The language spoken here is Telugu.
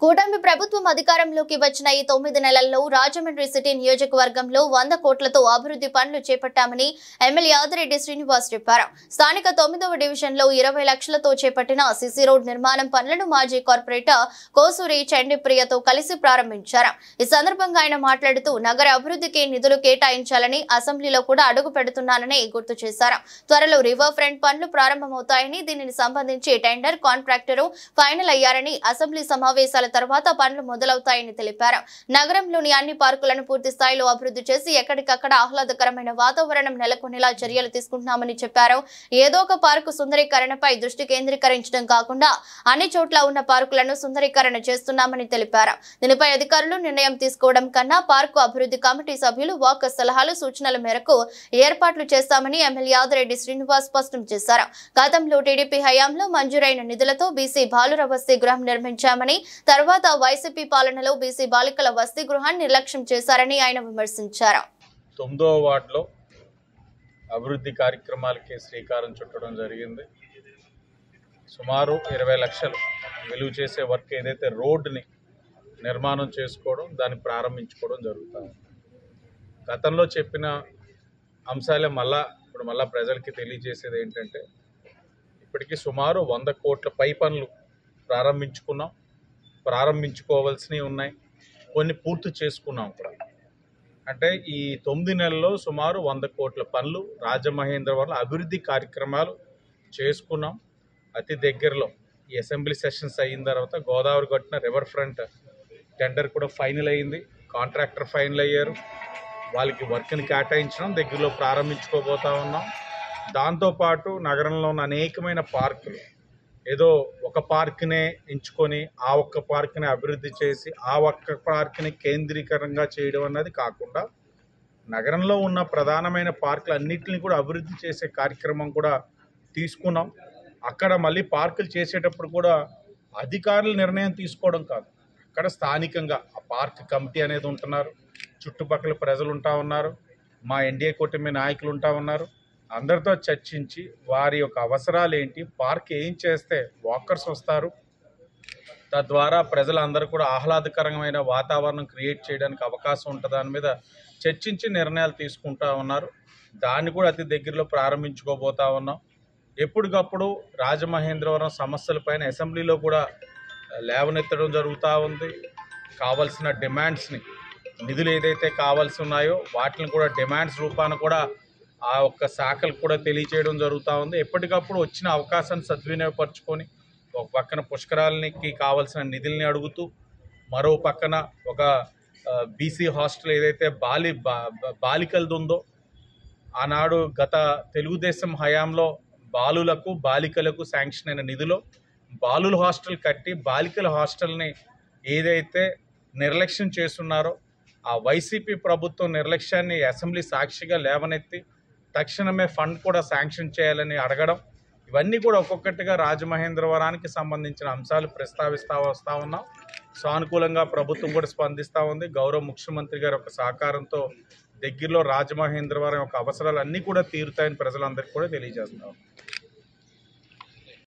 కూటమి ప్రభుత్వం అధికారంలోకి వచ్చిన ఈ 9 నెలల్లో రాజమండ్రి సిటీ నియోజకవర్గంలో 100 కోట్లతో అభివృద్ధి పనులు చేపట్టామని ఎమ్మెల్యే ఆదిరెడ్డి శ్రీనివాస్ చెప్పారు. స్థానిక 9వ డివిజన్లో 20 లక్షలతో చేపట్టిన సిసి రోడ్ నిర్మాణం పనులను మాజీ కార్పొరేటర్ కోసూరి చండిప్రియతో కలిసి ప్రారంభించారు. ఈ సందర్భంగా ఆయన మాట్లాడుతూ నగర అభివృద్ధికి నిధులు కేటాయించాలని అసెంబ్లీలో కూడా అడుగు పెడుతున్నానని గుర్తు చేశారు. త్వరలో రివర్ ఫ్రంట్ పనులు ప్రారంభమవుతాయని, దీనిని సంబంధించి టెండర్ కాంట్రాక్టరు ఫైనల్ అయ్యారని, అసెంబ్లీ సమావేశాల తర్వాత పనులు మొదలవుతాయని తెలిపారు. నగరంలోని అన్ని పార్కులను పూర్తి స్థాయిలో అభివృద్ధి చేసి ఎక్కడికక్కడ ఆహ్లాదకరమైన వాతావరణం నెలకొనేలా చర్యలు తీసుకుంటున్నామని చెప్పారు. ఏదో ఒక పార్కు సుందరీకరణపై దృష్టి కేంద్రీకరించడం కాకుండా అన్ని చోట్ల ఉన్న పార్కులను సుందరీకరణ చేస్తున్నామని తెలిపారు. దీనిపై అధికారులు నిర్ణయం తీసుకోవడం కన్నా పార్కు అభివృద్ధి కమిటీ సభ్యులు వాక్ సలహాలు సూచనల మేరకు ఏర్పాట్లు చేస్తామని ఎమ్మెల్యే ఆదిరెడ్డి శ్రీనివాస్ స్పష్టం చేశారు. గతంలో టీడీపీ హయాంలో మంజూరైన నిధులతో బీసీ బాలుర వసతి గృహం నిర్మించామని, తర్వాత వైసీపీ పాలనలో బీసీ బాలికల వసతి గృహాన్ని నిర్లక్ష్యం చేశారని ఆయన విమర్శించారు. 9వ వార్డులో అభివృద్ధి కార్యక్రమాలకి శ్రీకారం చుట్టడం జరిగింది. సుమారు 20 లక్షలు విలువ చేసే వర్క్ ఏదైతే రోడ్డుని నిర్మాణం చేసుకోవడం, దాన్ని ప్రారంభించుకోవడం జరుగుతుంది. గతంలో చెప్పిన అంశాలే ఇప్పుడు మళ్ళా ప్రజలకి తెలియజేసేది ఏంటంటే, ఇప్పటికీ సుమారు 100 కోట్ల పై పనులు ప్రారంభించుకోవాల్సినవి ఉన్నాయి. కొన్ని పూర్తి చేసుకున్నాం కూడా. అంటే ఈ 9 నెలల్లో సుమారు 100 కోట్ల పనులు రాజమహేంద్రవరంలో అభివృద్ధి కార్యక్రమాలు చేసుకున్నాం. అతి దగ్గరలో ఈ అసెంబ్లీ సెషన్స్ అయిన తర్వాత గోదావరి గట్టున రివర్ ఫ్రంట్ టెండర్ కూడా ఫైనల్ అయ్యింది. కాంట్రాక్టర్ ఫైనల్ అయ్యారు. వాళ్ళకి వర్క్ని కేటాయించడం, దగ్గరలో ప్రారంభించుకోబోతా ఉన్నాం. దాంతోపాటు నగరంలో ఉన్న అనేకమైన పార్కులు, ఏదో ఒక పార్క్నే ఎంచుకొని ఆ ఒక్క పార్క్ని అభివృద్ధి చేసి ఆ ఒక్క పార్క్ని కేంద్రీకరంగా చేయడం అన్నది కాకుండా, నగరంలో ఉన్న ప్రధానమైన పార్కులు అన్నింటినీ కూడా అభివృద్ధి చేసే కార్యక్రమం కూడా తీసుకున్నాం. అక్కడ మళ్ళీ పార్కులు చేసేటప్పుడు కూడా అధికారులు నిర్ణయం తీసుకోవడం కాదు, అక్కడ స్థానికంగా ఆ పార్క్ కమిటీ అనేది ఉంటున్నారు, చుట్టుపక్కల ప్రజలు ఉంటా ఉన్నారు, మా ఎన్డీఏ కూటమి నాయకులు ఉంటా ఉన్నారు. అందరితో చర్చించి వారి యొక్క అవసరాలు ఏంటి, పార్క్ ఏం చేస్తే వాకర్స్ వస్తారు, తద్వారా ప్రజలందరూ కూడా ఆహ్లాదకరమైన వాతావరణం క్రియేట్ చేయడానికి అవకాశం ఉంటుంది, దాని మీద చర్చించి నిర్ణయాలు తీసుకుంటా ఉన్నారు. దాన్ని కూడా అతి దగ్గరలో ప్రారంభించుకోబోతా ఉన్నాం. ఎప్పటికప్పుడు రాజమహేంద్రవరం సమస్యలపైన అసెంబ్లీలో కూడా లేవనెత్తడం జరుగుతూ ఉంది. కావాల్సిన డిమాండ్స్ని, నిధులు ఏదైతే కావాల్సి ఉన్నాయో వాటిని కూడా డిమాండ్స్ రూపాన కూడా ఆ ఒక్క శాఖలు కూడా తెలియచేయడం జరుగుతూ ఉంది. ఎప్పటికప్పుడు వచ్చిన అవకాశాన్ని సద్వినియోగపరచుకొని ఒక పక్కన పుష్కరాలకి కావాల్సిన నిధుల్ని అడుగుతూ, మరో పక్కన ఒక బీసీ హాస్టల్ ఏదైతే బాలికలది ఉందో, ఆనాడు గత తెలుగుదేశం హయాంలో బాలికలకు శాంక్షన్ అయిన నిధులో బాలుల హాస్టల్ కట్టి బాలికల హాస్టల్ని ఏదైతే నిర్లక్ష్యం చేస్తున్నారో ఆ వైసీపీ ప్రభుత్వం నిర్లక్ష్యాన్ని అసెంబ్లీ సాక్షిగా లేవనెత్తి తక్షణమే ఫండ్ కూడా శాంక్షన్ చేయాలని అడగడం, ఇవన్నీ కూడా ఒక్కొక్కటిగా రాజమహేంద్రవరానికి సంబంధించిన అంశాలు ప్రస్తావిస్తూ వస్తూ ఉన్నాం. సానుకూలంగా ప్రభుత్వం కూడా స్పందిస్తూ ఉంది. గౌరవ ముఖ్యమంత్రి గారి యొక్క సహకారంతో దగ్గరలో రాజమహేంద్రవరం యొక్క అవసరాలు అన్నీ కూడా తీరుతాయని ప్రజలందరికీ కూడా తెలియజేస్తాం.